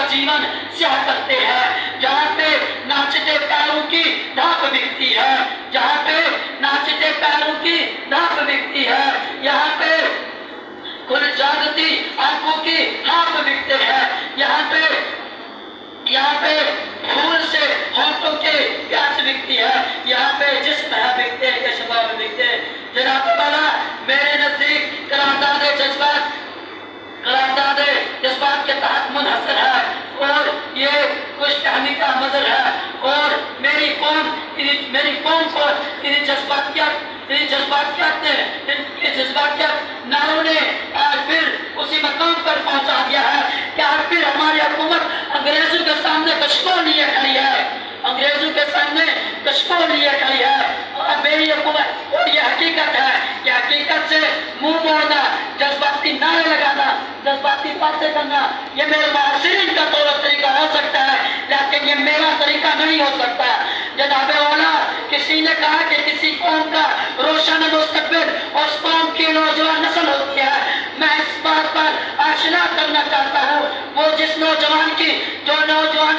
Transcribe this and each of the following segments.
जीवन स्याह करते हैं, जहाँ पे नाचते पैरों की धाप बिकती है, जहाँ पे नाचते पैरों की धाप बिकती है, यहाँ पे खुल जागती आंखों की हाथ बिकते हैं, यहाँ पे फूल से होठों के प्यास बिकती है, यहाँ पे जिस्म है बिकते हैं के शबाब बिकते हैं। जनाब वाला मेरे नजदीक करारदाद जज्बात के तहत मुनहसर है और ये कुछ फहमी का मजर है और मेरी कौम को इन जज्बात नारों ने आज फिर उसी मकाम पर पहुंचा दिया है कि आज फिर हमारी हुकूमत अंग्रेजों के सामने कशकों लिए खड़ी है, अंग्रेजों के सामने कशकों लिए खड़ी है। और मेरी हुकूमत और ये हकीकत है कि हकीकत से मुंह मोड़ना, जज्बाती नारे लगाना, जज्बाती बातें करना ये मेरे मुआसिरीन का तरीका हो सकता है, लेकिन ये मेरा तरीका नहीं हो सकता। जनाब औला किसी ने कहा कि किसी कौम का रोशन मुस्तकबिल उस कौम की नौजवान नस्ल होती है। मैं इस बात पर आशना करना चाहता हूँ वो जिस नौजवान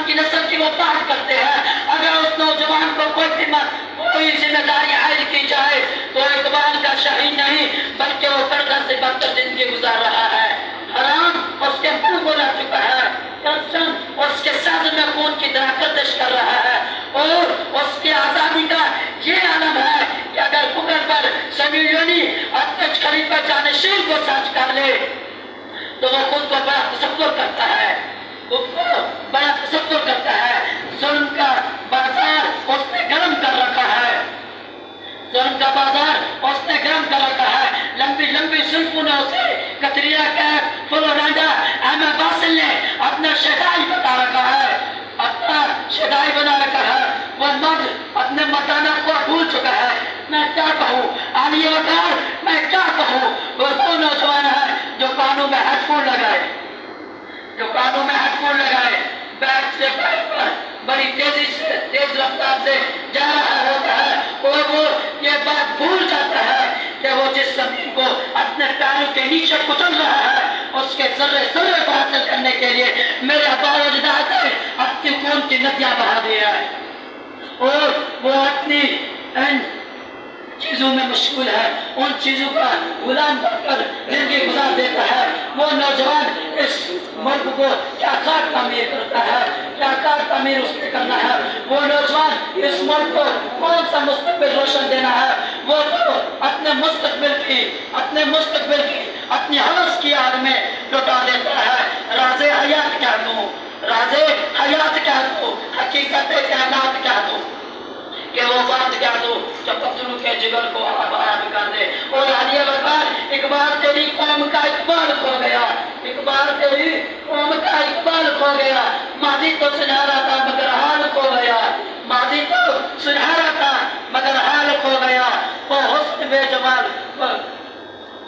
की नस्ल की वो बात करते हैं, अगर उस नौजवान को कोई जिम्मेदारी आयद की जाए तो इकबाल का शहीद नहीं बल्कि वो बदतर से बदतर जिंदगी गुजार रहा है। हराम उसके मुंह बोला चुका है, करप्शन उसके साथ में खून की तरह गर्दिश कर रहा है और उसकी आजादी का ये आलम है कि अगर गूगल पर समीलियोनी अध्यक्ष खलीफा जानशीन को सर्च कर ले तो वो खुद को बड़ा तसव्वुर करता है, जुल्म का बाजार उसने गर्म कर रखा है, जुल्म का बाजार उसने गर्म कर रखा है। लंबी लंबी जुल्फों ने उसे कतरिया कैफ फुलरांडा एमा बासिल ने अपना शदाई बता रखा है, अपना शदाई बना रखा है। वो मर्द अपने मर्दाना को भूल चुका है। मैं क्या कहूँ आलिया वकार, मैं क्या कहूँ वो दो नौजवान है जो कानों में हेडफोन लगाए, बैग से बैग पर बड़ी तेजी से तेज रफ्तार से जा रहा होता है और वो ये बात भूल जाता है कि वो जिस जमीन को अपने पैरों के नीचे कुचल रहा है उसके जर्रे जर्रे को हासिल करने के लिए मेरे अब्बाओ अजदाद ने अपनी खून की नदियां बहा दिया है और वो अपनी चीजों में मशगूल है, उन चीजों का गुलाम बनकर जिंदगी गुजार देता है। वो नौजवान इस मुल्क को क्या कार तामीर करता है, क्या कार तामीर उसने करना है, वो नौजवान इस मुल्क को कौन सा मुस्तकबिल रोशन देना है, वो तो अपने मुस्तकबिल की अपनी हवस की आग में लुटा देता है। राज़े हयात क्या दूं, हकीकत कायनात क्या दूं, कि वो बात क्या दो जब पत्थरों के जिगर को आबाद कर दे। और आलिया वकार एक बार तेरी कौम का इकबाल खो गया, माजी तो सुनहरा था मगर हाल खो गया, वो हुस्न बेजमाल,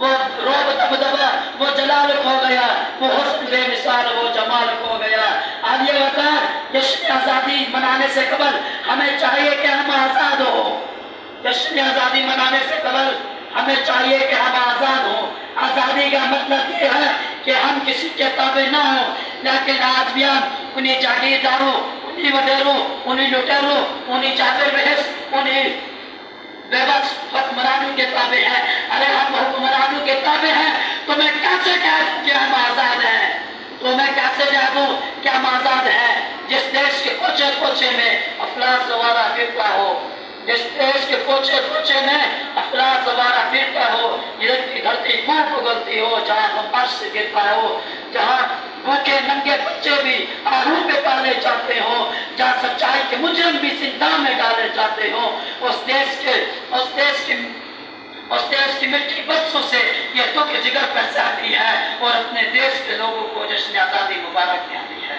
वो रोब दबदबा, वो जलाल खो गया, वो हुस्न बेमिसाल, वो जमाल खो गया। आलिया वकार जश्न आज़ादी मनाने से कबल हमें चाहिए कि हम आज़ाद हो, जश्न आज़ादी मनाने से कबल हमें चाहिए कि हम आज़ाद हो। आज़ादी का मतलब ये है कि हम किसी के ताबे ना हो, लेकिन आज भी हम उन्हीं जागीरदारों, उन्हीं वडेरों, उन्हीं लुटेरों, उन्हीं जाबिर बहस, उन्हीं बेबस हुक्मरानों के ताबे हैं। अरे हम हुक्मरानों के ताबे हैं तो मैं कैसे कह दूं कि हम आज़ाद हैं, तो मैं कैसे कह दूं कि हम आज़ाद हैं जिस देश के कोचे कोचे में अफलास सवारा फिरता हो, जिस देश के कोचे कोचे में अफलास सवारा फिरता हो, इधर की धरती खूब उगलती हो, जहाँ हम अर्श से गिरता हो, जहाँ भूखे नंगे बच्चे भी आहू पे पाले जाते हो, जहाँ सच्चाई के मुजरिम भी जिंदा में डाले जाते हो, उस देश की मिट्टी बरसों से ये दुख जिगर पर सहती है और अपने देश के लोगों को जश्न आज़ादी मुबारक कहती है।